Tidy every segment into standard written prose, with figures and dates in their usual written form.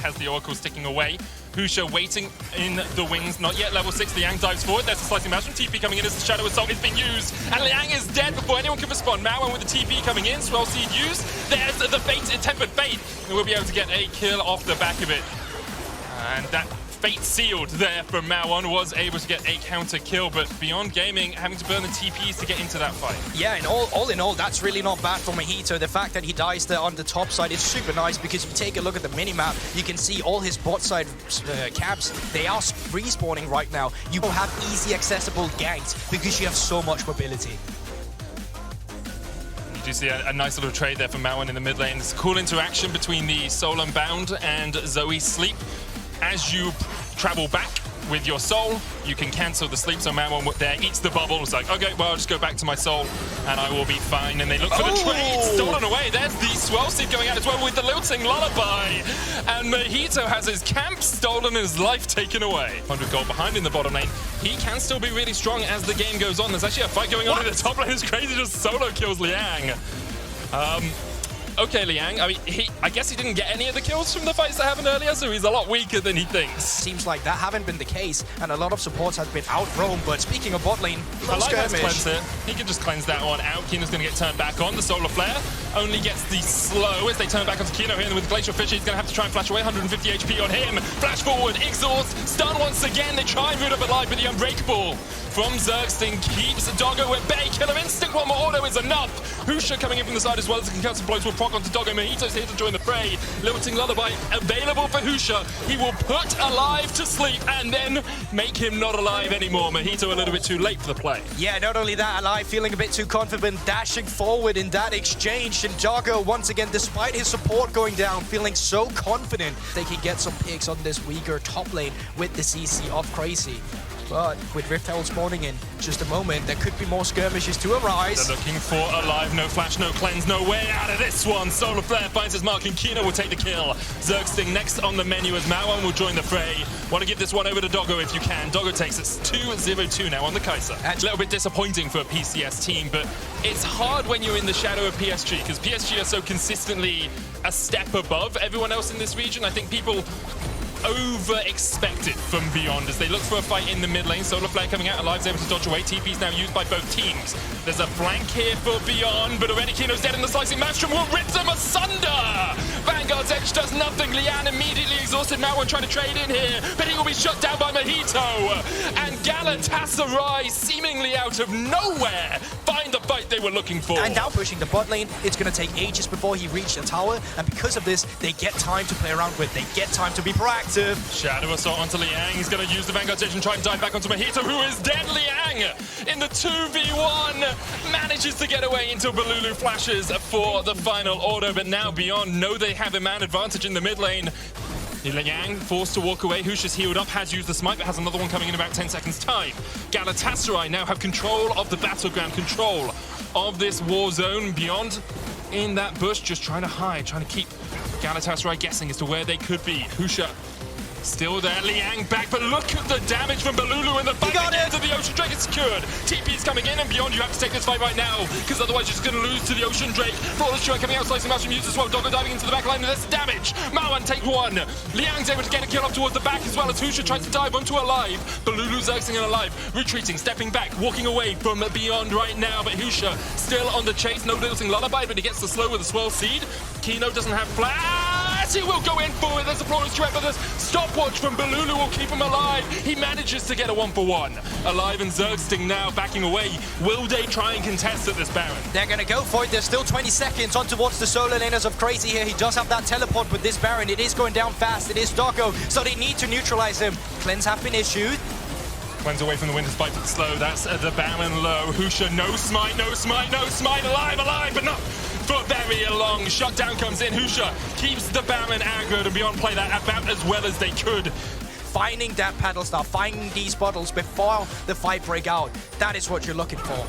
has the Oracle sticking away. Husha waiting in the wings, not yet level 6. Liang dives forward. There's a slicing match from TP coming in as the Shadow Assault is being used. And Liang is dead before anyone can respond. Maowen with the TP coming in. Swell Seed used. There's the Tempered Fate. And we'll be able to get a kill off the back of it. And that fate sealed there from Maowen, was able to get a counter kill, but Beyond Gaming having to burn the TPs to get into that fight. Yeah, and all in all, that's really not bad for Mojito. The fact that he dies there on the top side is super nice, because if you take a look at the minimap, you can see all his bot side camps, they are respawning right now. You will have easy accessible ganks because you have so much mobility. You do see a nice little trade there from Maowen in the mid lane. It's a cool interaction between the Soul Unbound and Zoe Sleep. As you travel back with your soul, you can cancel the sleep. So Maowen there eats the bubble. It's like, okay, well, I'll just go back to my soul and I will be fine. And they look for the trade. Stolen away. There's the Swell Seed going out as well with the lilting lullaby. And Mojito has his camp stolen and his life taken away. 100 gold behind in the bottom lane. He can still be really strong as the game goes on. There's actually a fight going on in the top lane. It's crazy, just solo kills Liang. Okay, Liang, I guess he didn't get any of the kills from the fights that happened earlier, so he's a lot weaker than he thinks. Seems like that haven't been the case, and a lot of supports have been out-roamed, but speaking of bot lane, cleanse it. He can just cleanse that one out. Kino's going to get turned back on. The Solar Flare only gets the slow as they turn back onto Kino here with Glacial Fish. He's going to have to try and flash away. 150 HP on him. Flash forward, exhaust, stun once again. They try and root up alive, but the Unbreakable from Zergsting keeps Doggo at bay. Killer Instinct, one more auto is enough. Husha coming in from the side as well as the concussive blows will proc onto Doggo. Mojito's here to join the fray. Lilting Lullaby available for Husha. He will put alive to sleep and then make him not alive anymore. Mojito a little bit too late for the play. Yeah, not only that, alive feeling a bit too confident, dashing forward in that exchange. And Doggo, once again, despite his support going down, feeling so confident they can get some picks on this weaker top lane with the CC of Crazy. But with Rift Herald spawning in just a moment, there could be more skirmishes to arise. They're looking for alive, no flash, no cleanse, no way out of this one. Solar Flare finds his mark and Kino will take the kill. Zergsting next on the menu as Maowen will join the fray. Want to give this one over to Doggo if you can. Doggo takes it 2-0-2 now on the Kai'Sa. A little bit disappointing for a PCS team, but it's hard when you're in the shadow of PSG because PSG are so consistently a step above everyone else in this region. I think people over-expected from Beyond as they look for a fight in the mid lane. Solar Flare coming out alive, is able to dodge away. TP's now used by both teams. There's a flank here for Beyond, but already Kino's dead in the slicing Maelstrom will rip them asunder! Vanguard's Edge does nothing. Lian immediately exhausted. Maowen trying to trade in here, but he will be shut down by Mojito. And Galatasaray, seemingly out of nowhere, find the fight they were looking for. And now pushing the bot lane, it's going to take ages before he reached the tower, and because of this, they get time to play around with. They get time to be proactive. Shadow Assault onto Liang. He's going to use the Vanguard's Edge and try and dive back onto Mojito, who is dead. Liang in the 2v1 manages to get away until Bolulu flashes for the final order, but now Beyond know they have a man advantage in the mid lane. Liang forced to walk away. Husha's healed up, has used the smite, but has another one coming in about 10 seconds time. Galatasaray now have control of the battleground, control of this war zone. Beyond in that bush, just trying to hide, trying to keep Galatasaray guessing as to where they could be. Husha still there, Liang back, but look at the damage from Bolulu and the fight again to the Ocean Drake is secured. TP's coming in and Beyond, you have to take this fight right now, because otherwise you're just going to lose to the Ocean Drake. Flawless Strike coming out, slicing Maelstrom used as well. Doggo diving into the back line, and there's damage. Maowen take one. Liang's able to get a kill up towards the back as well as Husha tries to dive onto Alive. Bolulu Zergsting and Alive, retreating, stepping back, walking away from Beyond right now, but Husha still on the chase. No lilting lullaby, but he gets the slow with a Swell Seed. Kino doesn't have flash. He will go in for it. There's a flawless strike, but there's stopwatch from Bolulu will keep him alive. He manages to get a 1-for-1. Alive and Zergsting now backing away. Will they try and contest at this Baron? They're going to go for it. There's still 20 seconds on towards the solo laners of Crazy here. He does have that teleport with this Baron. It is going down fast. It is Doggo, so they need to neutralize him. Cleanse have been issued. Cleanse away from the Winter's Bite for the slow. That's the Baron low. Husha, no smite, no smite, no smite. Alive, alive, but not for very long. Shutdown comes in. Husha keeps the Baron aggroed and Beyond play that about as well as they could. Finding that paddle star, finding these bottles before the fight break out. That is what you're looking for.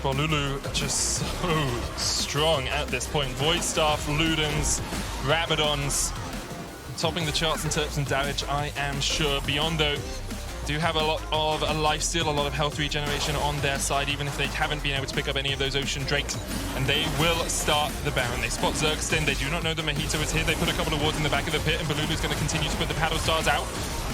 Bolulu just so strong at this point. Void Staff, Ludens, Rabadons, topping the charts in terms of damage, I am sure. Beyond though, do have a lot of a lifesteal, a lot of health regeneration on their side, even if they haven't been able to pick up any of those Ocean Drakes. And they will start the Baron. They spot Zergstin. They do not know that Mojito is here. They put a couple of wards in the back of the pit, and Bolulu's going to continue to put the paddle stars out.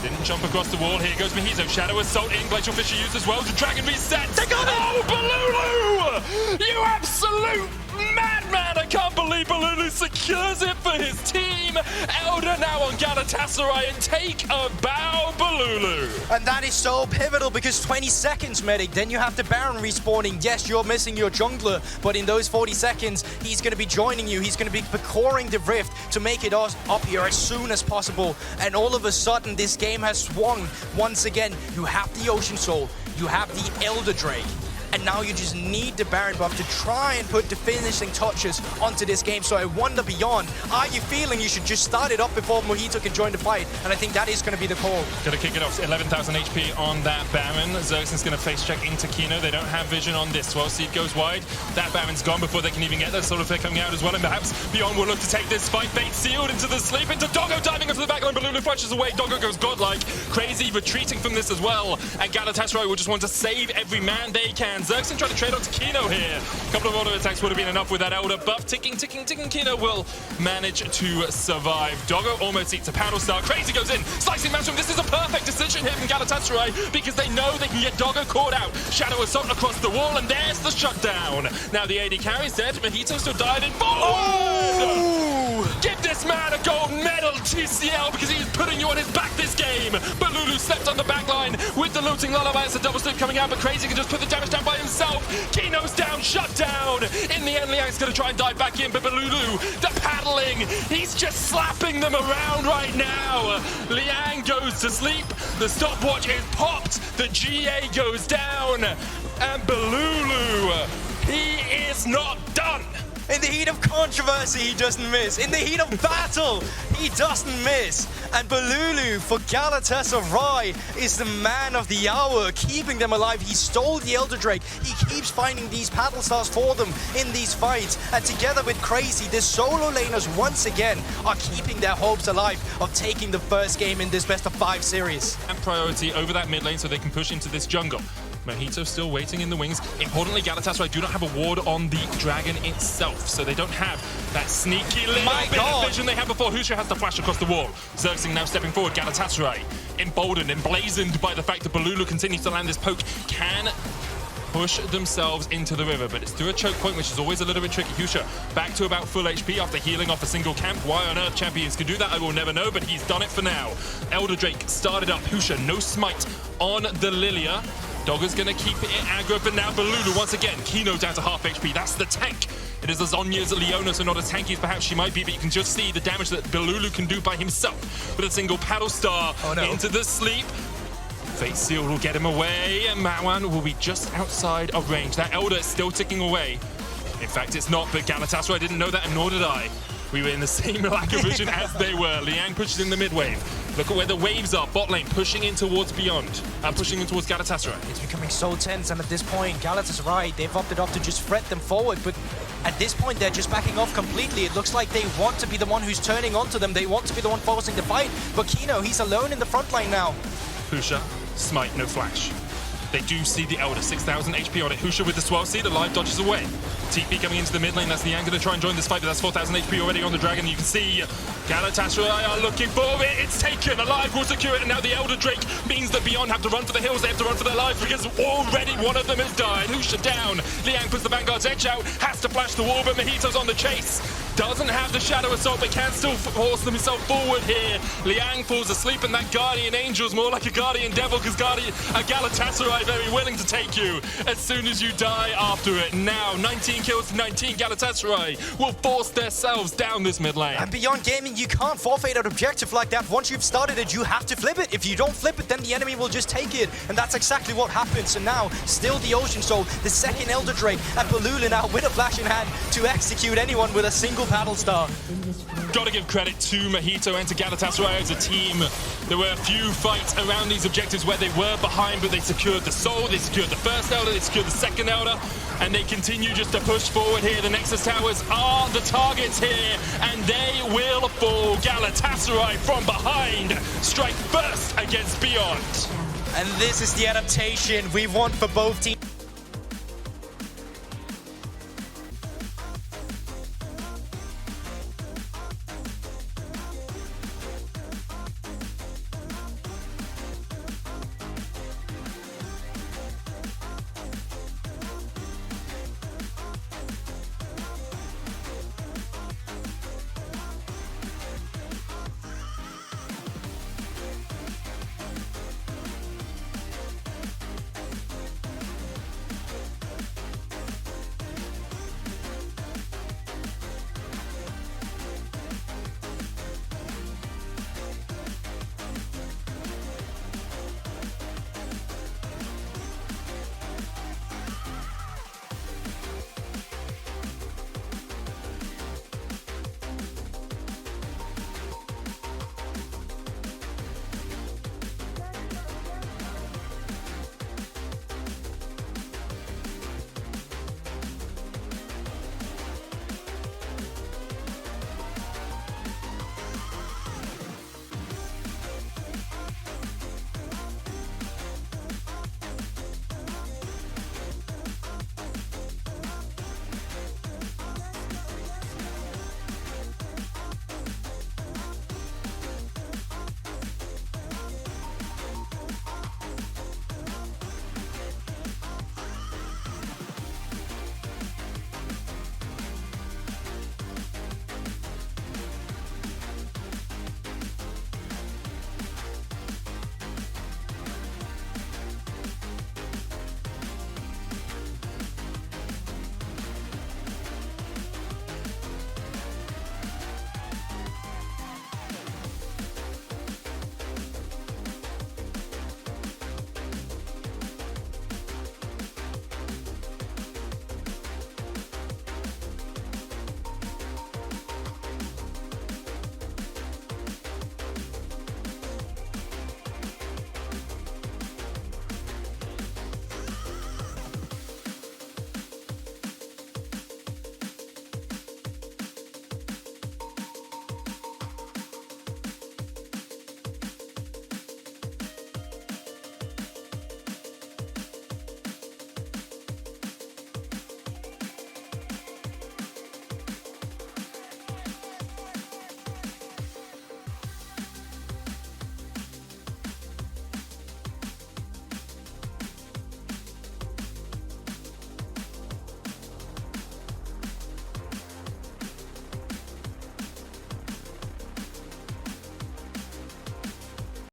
Didn't jump across the wall. Here goes Mojito. Shadow Assault in. Glacial Fissure used as well. The Dragon reset. They got it! Oh, Bolulu! You absolute madman! I can't believe Bolulu secures it for his team. Elder now on Galatasaray, and take a bow, Bolulu. And that is so pivotal because 20 seconds, Medic. Then you have the Baron respawning. Yes, you're missing your jungler, but in those 40 seconds, he's going to be joining you. He's going to be coring the rift to make it up here as soon as possible. And all of a sudden, this game has swung. Once again, you have the Ocean Soul. You have the Elder Drake. And now you just need the Baron buff to try and put the finishing touches onto this game. So I wonder, Beyond, are you feeling you should just start it up before Mojito can join the fight? And I think that is going to be the call. Gonna kick it off. 11,000 HP on that Baron. Zergstin's gonna face check into Kino. They don't have vision on this. 12 seed goes wide. That Baron's gone before they can even get their Solar Flare coming out as well. And perhaps Beyond will look to take this fight. Bait sealed into the sleep. Into Doggo diving into the backline. Bolulu flashes away. Doggo goes godlike. Crazy retreating from this as well. And Galatasaray will just want to save every man they can. Zergstin trying to trade on to Kino here. A couple of auto attacks would have been enough with that Elder buff. Ticking. Kino will manage to survive. Doggo almost eats a paddle star. Crazy goes in. Slicing Maelstrom. This is a perfect decision here from Galatasaray because they know they can get Doggo caught out. Shadow Assault across the wall, and there's the shutdown. Now the AD carry's dead. Mojito still diving forward. Oh! Give this man a gold medal, TCL, because he's putting you on his back this game. Bolulu slept on the backline with the looting lullaby. It's a double slip coming out, but Crazy can just put the damage down by himself. Kino's down, shut down. In the end, Liang's going to try and dive back in, but Bolulu, the paddling, he's just slapping them around right now. Liang goes to sleep. The stopwatch is popped. The GA goes down. And Bolulu, he is not done. In the heat of controversy, he doesn't miss. In the heat of battle, he doesn't miss. And Bolulu for Galatasaray is the man of the hour, keeping them alive. He stole the Elder Drake. He keeps finding these paddle stars for them in these fights. And together with Crazy, the solo laners once again are keeping their hopes alive of taking the first game in this best of 5 series. And priority over that mid lane so they can push into this jungle. Mojito still waiting in the wings. Importantly, Galatasaray do not have a ward on the dragon itself, so they don't have that sneaky little bit of vision they had before. Husha has to flash across the wall. Zergsting now stepping forward. Galatasaray, emboldened, emblazoned by the fact that Bolulu continues to land this poke, can push themselves into the river, but it's through a choke point, which is always a little bit tricky. Husha back to about full HP after healing off a single camp. Why on earth champions can do that, I will never know, but he's done it for now. Elder Drake started up. Husha, no smite on the Lilia. Dogger's gonna keep it aggro, but now Bolulu once again. Kino down to half HP. That's the tank. It is Azonya's Leona, so not as tanky as perhaps she might be, but you can just see the damage that Bolulu can do by himself with a single paddle star into the sleep. Fate Seal will get him away, and Mawan will be just outside of range. That Elder is still ticking away. In fact, it's not, but Galatasaray didn't know that, and nor did I. We were in the same lack of vision as they were. Liang pushes in the mid wave. Look at where the waves are. Bot lane pushing in towards Beyond. Pushing in towards Galatasaray. It's becoming so tense, and at this point, Galatasaray, they've opted up to just fret them forward, but at this point, they're just backing off completely. It looks like they want to be the one who's turning onto them. They want to be the one forcing the fight, but Kino, he's alone in the front line now. Husha, smite, no flash. They do see the Elder, 6,000 HP on it. Husha with the 12 seed, alive dodges away. TP coming into the mid lane. That's Liang going to try and join this fight, but that's 4,000 HP already on the Dragon. You can see Galatasaray are looking for it. It's taken. Alive will secure it, and now the Elder Drake means that Beyond have to run for the hills. They have to run for their lives because already one of them has died. Husha down. Liang puts the Vanguard's edge out, has to flash the wall, but Mojito's on the chase. Doesn't have the Shadow Assault, but can still force himself forward here. Liang falls asleep, and that Guardian Angel's more like a Guardian Devil, because Galatasaray very willing to take you as soon as you die after it. Now, 19 kills to 19, Galatasaray will force themselves down this mid lane. And Beyond Gaming, you can't forfeit an objective like that. Once you've started it, you have to flip it. If you don't flip it, then the enemy will just take it. And that's exactly what happens. So now, still the Ocean Soul, the second Elder Drake, and Bolulu now with a flash in hand to execute anyone with a single paddle star. Gotta give credit to Mojito and to Galatasaray as a team. There were a few fights around these objectives where they were behind, but they secured the Soul, they secured the first Elder, they secured the second Elder, and they continue just to push forward here. The Nexus Towers are the targets here, and they will fall. Galatasaray from behind strike first against Beyond. And this is the adaptation we want for both teams.